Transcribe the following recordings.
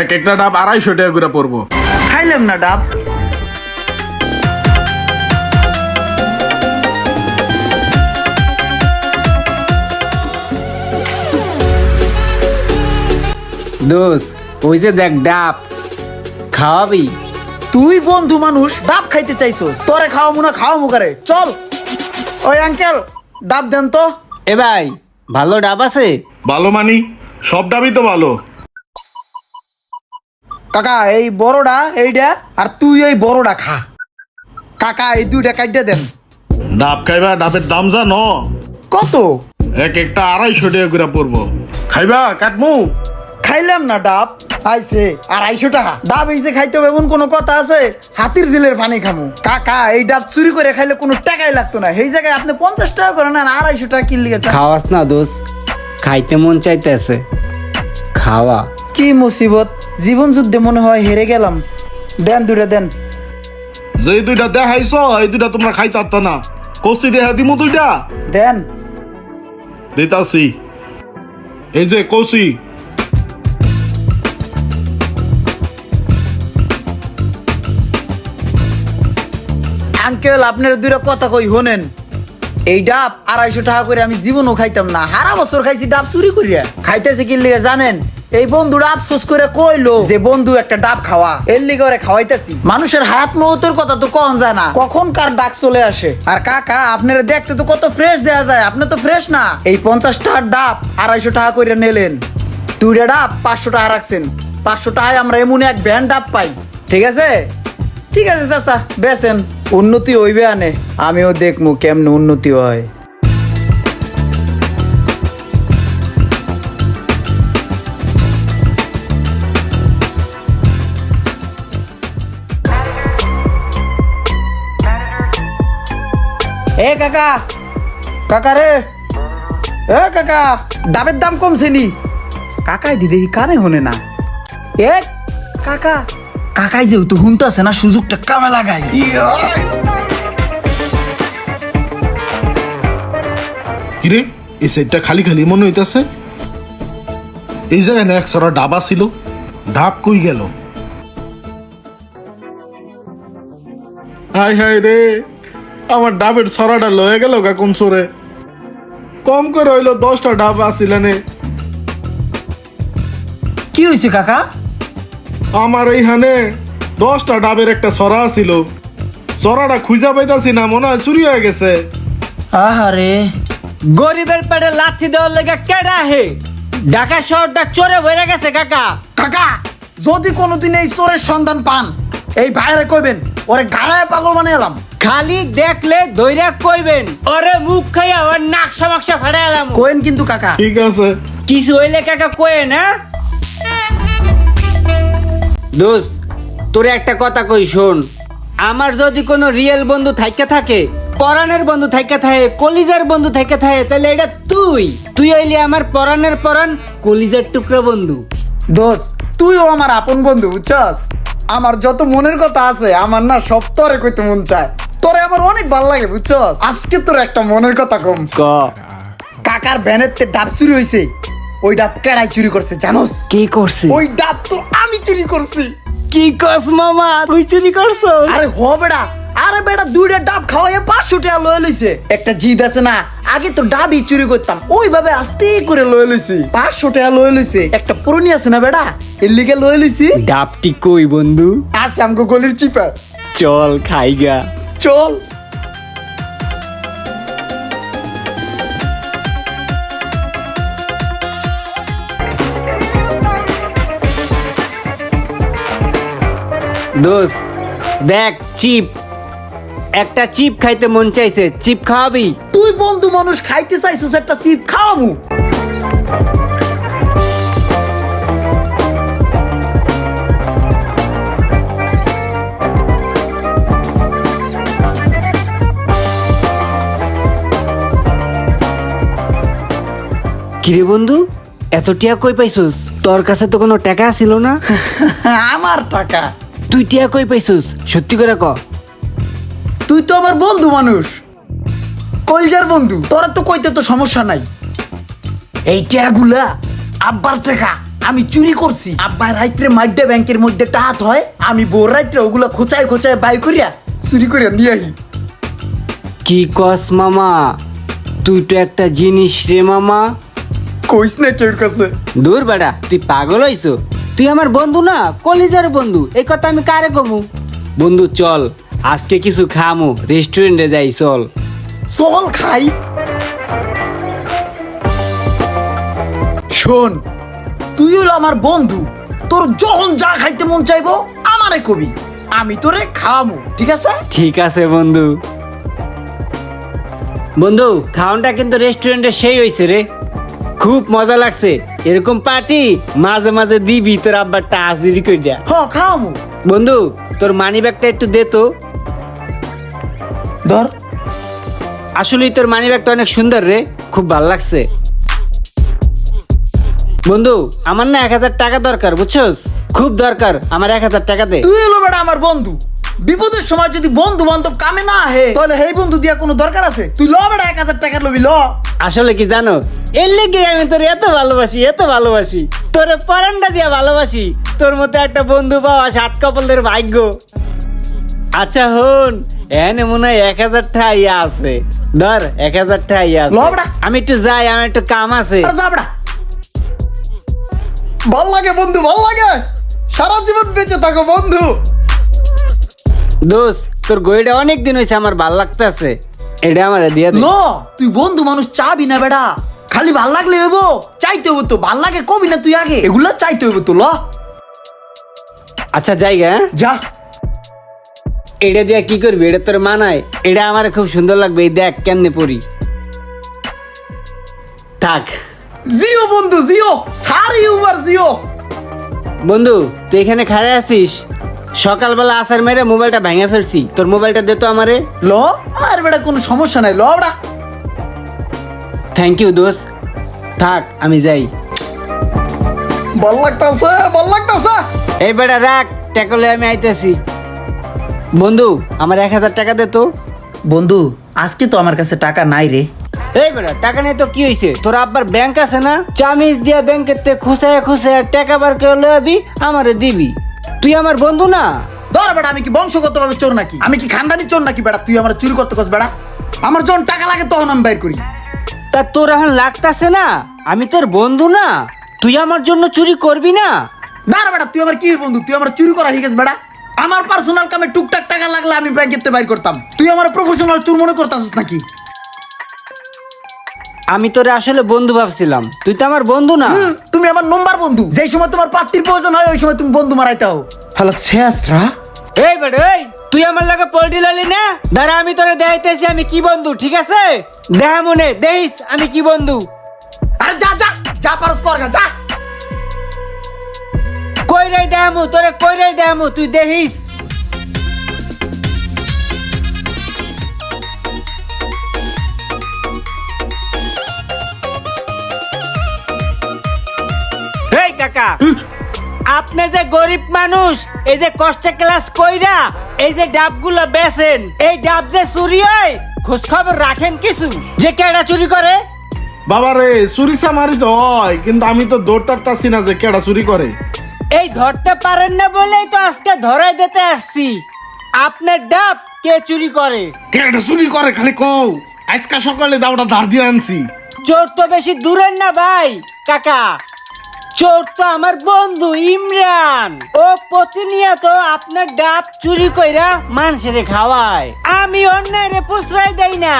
এক একটা ডাব 250 টাকা করে পড়বো। খাইলাম না ডাব। দোষ ওই যে দেখ ডাব খাওয়াবি? তুই বন্ধু মানুষ ডাব খাইতে চাইছস, তোরে খাওয়াবো না খাওয়াবো কারে? চল। ওই আঙ্কেল ডাব দেন তো। এ ভাই ভালো ডাব আছে? ভালো মানি সব ডাবই তো ভালো। কাকা এই বড়টা এইটা, আর তুই এই বড়টা খা। কাকা এই দুইটা কাইটা দেন। ডাব খাইবা, ডাবের দাম জানো কত? এক একটা 250 টাকা করে পড়বো। খাইবা কাটমু? খাইলাম না ডাব। আইছে 250 টাকা ডাব, এই যে খাইতে হবে এমন কোনো কথা আছে? হাতির জিলের পানি খামু। কাকা এই ডাব চুরি করে খাইলে কোনো টাকাই লাগতো না, এই জায়গায় আপনি 50 টাকা করে নেন, 250 টাকা কিনলে গেছে। খাওয়াস না দোষ, খাইতে মন চাইতেছে, খাওয়া। কি মুসিবত, জীবন যুদ্ধে মনে হয় হেরে গেলাম। দেন দুইটা দেন। যেই দুইটা দেখাইছো এই দুইটা তোমরা খাইতে পারত না। কষি দেখা দিমু দুইটা দেন। দিতাছি। এই যে কষি। আঙ্কেল আপনার দুইটা কথা কই হোনেন। এই ডাব 250 টাকা করে আমি জীবনও খাইতাম না, সারা বছর খাইছি ডাব চুরি করিয়া। খাইতেছে কি লিগে জানেন? এই বন্ধুরা আফসোস করে কইলো যে বন্ধু একটা ডাব খাওয়া, এর লিগে ওরে খাওয়াইতেছি। মানুষের হায়াত মৌতের কথা তো কম যায় না, কখন কার ডাক চলে আসে। আর কাকা আপনারা দেখতে তো কত ফ্রেশ দেয়া যায়, আপনি তো ফ্রেশ না। এই 50 টাকার ডাব 250 টাকা করে নিলেন, দুইটা ডাব 500 টাকা রাখছেন। 500 টাকায় আমরা এমন এক ব্যান্ড ডাব পাই। ঠিক আছে ঠিক আছে চাচা, বেছেন। উন্নতি হইবে আনে, আমিও দেখমু কেমন উন্নতি হয়। এ কাকা, কাকা রে, এ কাকা ডাবের দাম কমছে নি? কাকাই দিদি কানে হনে না। এ কাকা, কাকাই যেহেতু শুনতেছে না, সুযোগটা কামে লাগাই। কিরে এই সাইডটা খালি খালি মনে হইতাছে। এই জায়গায় না এক সরা ডাবা ছিল, ডাব কই গেল? হাই হাই রে, আমার ডাবের ছড়াটা লয়ে গেল গা কোন সরে। কম করে হইলো 10টা ডাব আসিলানে। কি হয়েছে কাকা? আমার এইখানে 10টা ডাবের একটা ছড়া ছিল, ছড়াটা খুঁজা পাইতাছি না, মনে হয় চুরি হয়ে গেছে। আহারে, গরিবের পেটে লাথি দেওয়ার লেগে কেডা হে? ঢাকা শহরটা চোরে ভরে গেছে কাকা। কাকা যদি কোনোদিন এই চোরের সন্ধান পান, এই ভাইরে কইবেন ওরে গাড়ায় পাগল বানিয়ে এলাম। খালি দেখলে দইরা কইবেন ওরে মুখ খাইয়া ওর নাকশা মাকশা ফাড়া এলাম। কোয়েন কিন্তু কাকা। ঠিক আছে, কিছু হইলে কাকা কয়ে না। দোস্ত তোরে একটা কথা কই শোন, আমার যদি কোনো রিয়েল বন্ধু থাইকা থাকে, পরাণের বন্ধু থাইকা থাকে, কলিজার বন্ধু থাইকা থাকে, তাহলে এটা তুই হইলি আমার পরাণের পরাণ, কলিজার টুকরা বন্ধু। দোস্ত তুইও আমার আপন বন্ধু, বুঝছস? আমার যত মনের কথা আছে আমার না সব তোরে কইতে মন চায়। তোরে আমার অনেক ভালো লাগে, বুঝছস? আজকে তোর একটা মনের কথা কম। ক কাকার ভ্যানেতে ডাব চুরি হইছে। ওই ডাব কেডাই চুরি করছে জানোস? কি করছে? ওই ডাব তো আমি চুরি করছি। কি কস মামা, তুই চুরি করছো? আরে হ বেড়া, আরে বেড়া দুইটা ডাব খাওয়াইয়া 500 টাকা লয়ে লইছে। একটা জিদ আছে না, আগে তো ডাবই চুরি করতাম, ওইভাবে আস্তে করে লয়ে লইছি। 500 টাকা লয়ে লইছে। একটা পুরনি আছে না বেড়া, এর লিগে লয়ে লইছি। ডাবটি কই বন্ধু? আছে আমগো গলির চিপা। চল খাইগা। চল। দোস্ত দেখ চিপ, একটা চিপ খাইতে মন চাইছে, চিপ খাওয়াবি? তুই বন্ধু মানুষ খাইতে চাইছিস একটা চিপ, খাওয়াবো। কিরে বন্ধু, এত টিয়া কই পাইছস? তোর কাছে তো কোনো টাকা ছিল না। আমার টাকা। তুই টিয়া কই পাইছস সত্যি করে ক। তুই তো আমার বন্ধু মানুষ, কলজার বন্ধু, তোরা তো কইতে তো সমস্যা নাই। এই টাকাগুলা আব্বার টাকা, আমি চুরি করছি আব্বা রাত্রে মাইডে ব্যাংকের মধ্যে টাহাত হয় আমি বোর রাত্রে ওগুলো খোঁচায় খোঁচায় বাই করিয়া চুরি করিয়া নিয়ে আহি কি কস মামা, তুই তো একটা জিনিস রে মামা। কইস না কেউ কাছে দূর বেটা, তুই পাগল হইছো? তুই আমার বন্ধু না, কলিজার বন্ধু। এই কথা আমি কারে কমু? বন্ধু চল, আজকে কিছু খামু, রেস্টুরেন্টে যাই, চল। চল খাই। শোন, তুই হলো আমার বন্ধু, তোর যখন যা খাইতে মন চাইবো আমারে কবি, আমি তোরে খাওয়ামু, ঠিক আছে? ঠিক আছে বন্ধু। বন্ধু, খাওয়ানটা কিন্তু রেস্টুরেন্টে সেই হয়েছে রে, খুব মজা লাগছে। এরকম পার্টি মাঝে মাঝে দিবি, তোর আব্বার টাহাজিরি কইরা। হ, খাওয়ামু। বন্ধু, তোর মানি ব্যাগটা একটু দে তো। ধর। আসলে তোর মানি ব্যাগটা অনেক সুন্দর রে, খুব ভালো লাগছে। বন্ধু, আমার না 1000 টাকা দরকার, বুঝছস? খুব দরকার আমার 1000 টাকা দে। তুই হলো বেটা আমার বন্ধু, বিপদের সময় যদি বন্ধু বান্ধব কামে না আহে তাহলে এই বন্ধু দিয়া কোনো দরকার আছে? তুই ল বেটা 1000 টাকা লবি, ল। আসলে কি জানো, এর লেগে আমি তোর এত ভালোবাসি, এত ভালোবাসি, তোর পরান্ডা দিয়া ভালোবাসি। তোর মতো একটা বন্ধু পাওয়া 7 কপালের ভাগ্য। আচ্ছা হন, এনে মনে হয় 1000 টাকা ইয়া আছে, ধর 1000 টাকা ইয়া আছে। ল বেটা। আমি একটু যাই, আমার একটু কাম আছে। আরে যা বেটা। ভাল লাগে বন্ধু, ভাল লাগে, সারা জীবন বেঁচে থাকো বন্ধু। দোস্ত, তোর গইটা অনেক দিন হয়েছে, আমার ভাল লাগতেছে, এটা আমার দিয়া দে। ল, তুই বন্ধু মানুষ চাবি না বেটা, খালি ভাল লাগলে হইব, চাইতে হইব তো, ভাল লাগে কবি না তুই আগে, এগুলা চাইতে হইব তো, ল। আচ্ছা জায়গা, যা। এটা দিয়া কি করবি? এটা তোর মানায়? এটা আমার খুব সুন্দর লাগবে, এই দেখ কেমনে পরি। থাক জিও বন্ধু, জিও, সারি উবার জিও। বন্ধু, তুই এখানে খাড়ে আছিস, সকালবেলা আসার মেরে মোবাইলটা ভেঙে ফেলছি, তোর মোবাইলটা দে তো আমারে। ল, আর বেটা কোনো সমস্যা নাই, ল বেটা। থ্যাংক ইউ দোস্ত, থাক আমি যাই। ভাল লাগতাছে, ভাল লাগতাছে। এই বেটা রাখ, টাকলে আমি আইতেছি। বন্ধু, আমার 1000 টাকা দে তো। বন্ধু, আজকে তো আমার কাছে টাকা নাই রে। এই বেটা, টাকা নেই তো কি হয়েছে? তোর আব্বার ব্যাংক আছে না? চামিজ দিয়া ব্যাংকের তে খুঁসায় খুঁসায় টাকা বার করে লবি, আমারে দিবি। তুই আমার বন্ধু না? ধর বেটা, আমি কি বংশগত ভাবে চোর নাকি? আমি কি খানদানি চোর নাকি বেটা? তুই আমার চুরি করতে কস বেটা? আমার যখন টাকা লাগে তখন আমি বাইর করি। তা তোর এখন লাগতাছে না আমি তোর বন্ধু না? তুই আমার জন্য চুরি করবি না? ধর বেটা, তুই আমার কি বন্ধু? তুই আমার চুরি করা হিগেস বেটা? আমার পার্সোনাল কামে টুকটাক টাকা লাগলে আমি ব্যাংকের তে বাইর করতাম, তুই আমার প্রফেশনাল চুর মনে করতাছিস নাকি? আমি তোরে আসলে বন্ধু ভাবছিলাম, তুই তো আমার বন্ধু না। তুমি আমার নম্বর বন্ধু, যেই সময় তোমার পাত্রীর প্রয়োজন হয় ওই সময় তুমি বন্ধু মারাইতে হও। হ্যালো শেষরা। এই বেটা, এই তুই আমার লাগে পোল্ট্রি লালি না? দাঁড়া, আমি তোরে দেখাইতেছি আমি কি বন্ধু, ঠিক আছে? দেখা মনে দেখিস আমি কি বন্ধু। আরে যা যা যা, পারস কর গা, যা। কই রে দেখামু তোরে, কই রে দেখামু, তুই দেখিস। এই কাকা, আপনি যে গরিব মানুষ, এই যে কষ্টে ক্লাস কইরা এই যে ডাবগুলো বেচেন, এই ডাব যে চুরি হয় খোঁজ খবর রাখেন কিছু, যে কেডা চুরি করে? বাবা রে, চুরি চামারি তো হয়, কিন্তু আমি তো দৌড়তারতাছি না যে কেডা চুরি করে। এই ধরতে পারেন না বলেই তো আজকে ধরাই দিতে আসছি। আপনার ডাব কে চুরি করে? কেডা চুরি করে খালি কও, আজকে সকালে দাওটা ধার দিয়ে আনছি। চোর তো বেশি দূরের না ভাই কাকা, চোর তো আমার বন্ধু ইমরান। ও প্রতিনিয়ত আপনার ডাব চুরি কইরা মানুষের খাওয়ায়। আমি অন্যায় প্রশ্রয় দেই না।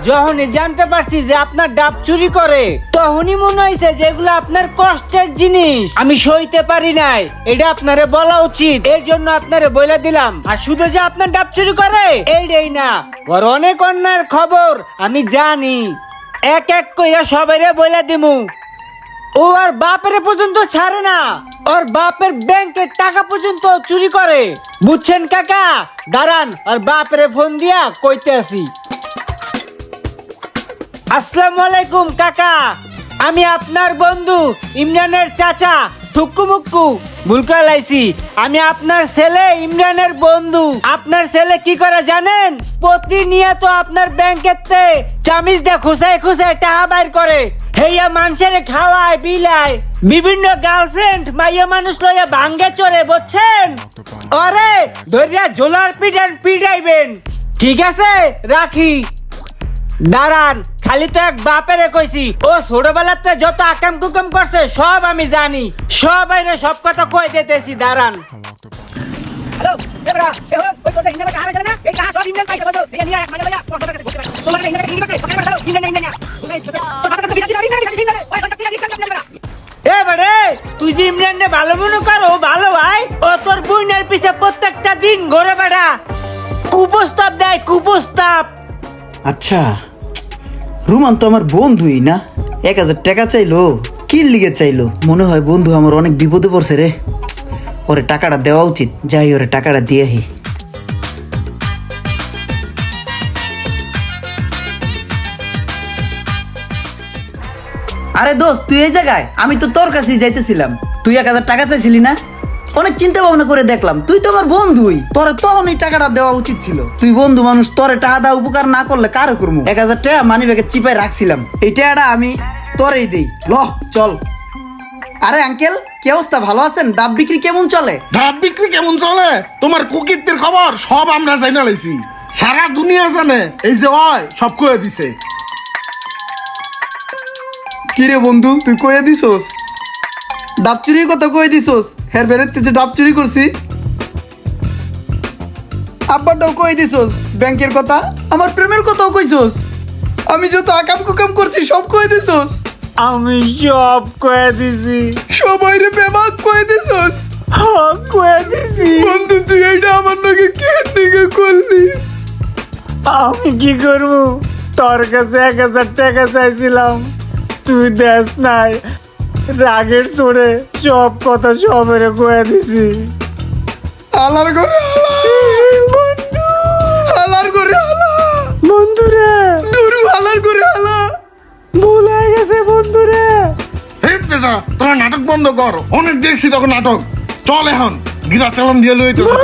যখনই জানতে পারছি যে আপনার ডাব চুরি করে, তখনই মনে হয়েছে যে এগুলো আপনার কষ্টের জিনিস, আমি সইতে পারি নাই, এটা আপনারে বলা উচিত, এর জন্য আপনারে বলে দিলাম। আর শুধু যে আপনার ডাব চুরি করে এইটাই না, ওর অনেক অন্যায়ের খবর আমি জানি, এক এক কইরা সবাইরে বলে দিমু। ও আর বাপের পর্যন্ত ছাড়ে না, ওর বাপের ব্যাংকের টাকা পর্যন্ত চুরি করে, বুঝছেন কাকা? দাঁড়ান, আর বাপের ফোন দিয়া কইতে আসি। আসসালামু আলাইকুম কাকা, আমি আপনার বন্ধু ইমরানের চাচা, থুক্কু মুক্কু ভুল করে লাইছি। আমি আপনার ছেলে ইমরানের বন্ধু। আপনার ছেলে কি করে জানেন? প্রতিনিয়ত আপনার ব্যাংকেতে চামিচ দিয়ে খুসায় খুসায় টাকা বাইর করে, হেয়া মানুষের খাওয়ায় বিলায়, বিভিন্ন গার্লফ্রেন্ড মাইয়া মানুষ লইয়া ভাঙ্গে চড়ে, বুঝছেন? আরে ধরিয়া ঝোলার পিটাইবেন। ঠিক আছে, রাখি। দাঁড়ান, খালি তো এক বাপেরে কইছি, ও ছোটবেলাতে যত আকাম কুকাম করছে সব আমি জানি, সবাই সব কথা কই দিতেছি। দাঁড়ান। এবারে তুই যে ইমরানকে ভালো মনে করো, ভালো ভাই, ও তোর বোনের পিছে প্রত্যেকটা দিন ঘুরে বেড়া, কুপ্রস্তাব দেয়, কুপ্রস্তাব। আচ্ছা, রুমান তো আমার বন্ধুই না, 1000 টাকা চাইলো, কি লিগে চাইলো? মনে হয় বন্ধু আমার অনেক বিপদে পড়ছে রে, ওরে টাকাটা দেওয়া উচিত। যাই, ওরে টাকাটা দিয়ে আহি। আরে দোস্ত, তুই এই জায়গায়? আমি তো তোর কাছেই যাইতেছিলাম। তুই 1000 টাকা চাইছিলি না? অনেক চিন্তা ভাবনা করে দেখলাম তুই তো আমার বন্ধুই, তোরে তখন এই টাকাটা দেওয়া উচিত ছিল। তুই বন্ধু মানুষ, তোরে টাকা দেওয়া উপকার না করলে কারো করবো? 1000 টাকা মানি ব্যাগে চিপাই রাখছিলাম, এই টাকাটা আমি তোরেই দেই। ল চল। আরে আঙ্কেল, কি অবস্থা? ভালো আছেন? ডাব বিক্রি কেমন চলে? ডাব বিক্রি কেমন চলে? তোমার কুকিরদের খবর সব আমরা জানা লাইছি, সারা দুনিয়া জানে। এই যে ওই সব কয়ে দিছে। কিরে বন্ধু, তুই কয়ে দিছস? ডাব চুরির কথা কয়ে দিছস? হের বেরেতে যে ডাব চুরি করছি। আব্বাটাও কয়ে দিছস, ব্যাংকের কথা, আমার প্রেমের কথাও কইছস, আমি যত আকাম কুকাম করছি সব কয়ে দিছস। আমি সব কয়ে দিছি, সবাই রে বেবাক কয়ে দিছস। কয়ে দিছি। বন্ধু, তুই এইটা আমার নাকি কেন দিকে করলি? আমি কি করব? তোর কাছে 1000 টাকা চাইছিলাম, তুই দেস নাই, রাগের চড়ে সব কথা সবেরে কয়ে দিছি। হালার করে হালা বন্ধু, হালার করে হালা বন্ধুরে, দুরু, হালার করে হালা। ভুল হয়ে গেছে বন্ধুরে। হে বেটা, তোরা নাটক বন্ধ কর, অনেক দেখছি তখন নাটক। চল এখন গিরা চালান দিয়ে লইতেছে।